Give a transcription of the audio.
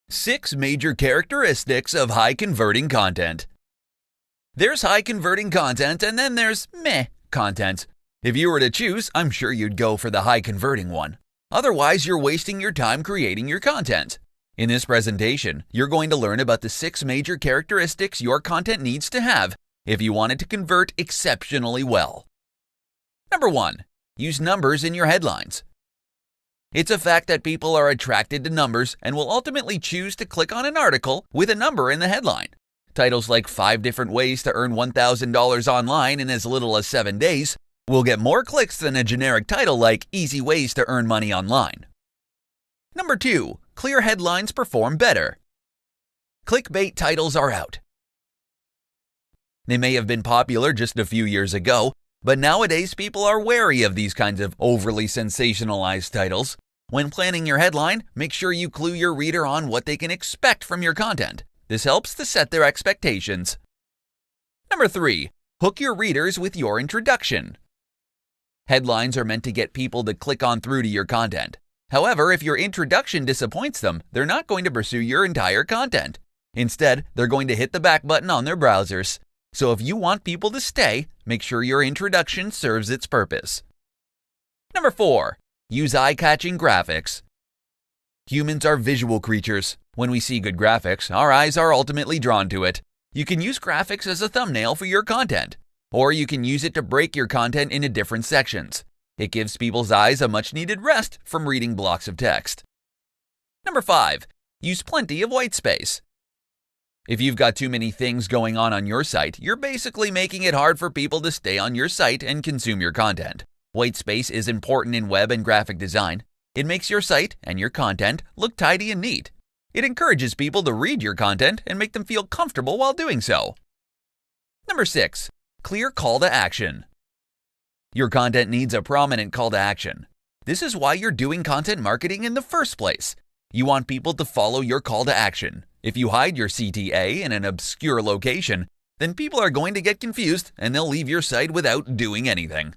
6 major characteristics of high-converting content. There's high-converting content, and then there's meh content. If you were to choose, I'm sure you'd go for the high-converting one. Otherwise, you're wasting your time creating your content. In this presentation, you're going to learn about the 6 major characteristics your content needs to have if you want it to convert exceptionally well. Number 1. Use numbers in your headlines. It's a fact that people are attracted to numbers and will ultimately choose to click on an article with a number in the headline. Titles like 5 different ways to earn $1,000 online in as little as 7 days will get more clicks than a generic title like Easy Ways to Earn Money Online. Number 2. Clear headlines perform better. Clickbait titles are out. They may have been popular just a few years ago, but nowadays people are wary of these kinds of overly sensationalized titles. When planning your headline, make sure you clue your reader on what they can expect from your content. This helps to set their expectations. Number 3. Hook your readers with your introduction. Headlines are meant to get people to click on through to your content. However, if your introduction disappoints them, they're not going to pursue your entire content. Instead, they're going to hit the back button on their browsers. So if you want people to stay, make sure your introduction serves its purpose. Number 4. Use eye-catching graphics. Humans are visual creatures. When we see good graphics, our eyes are ultimately drawn to it. You can use graphics as a thumbnail for your content, or you can use it to break your content into different sections. It gives people's eyes a much-needed rest from reading blocks of text. Number 5. Use plenty of white space. If you've got too many things going on your site, you're basically making it hard for people to stay on your site and consume your content. White space is important in web and graphic design. It makes your site and your content look tidy and neat. It encourages people to read your content and make them feel comfortable while doing so. Number 6. Clear call to action. Your content needs a prominent call to action. This is why you're doing content marketing in the first place. You want people to follow your call to action. If you hide your CTA in an obscure location, then people are going to get confused and they'll leave your site without doing anything.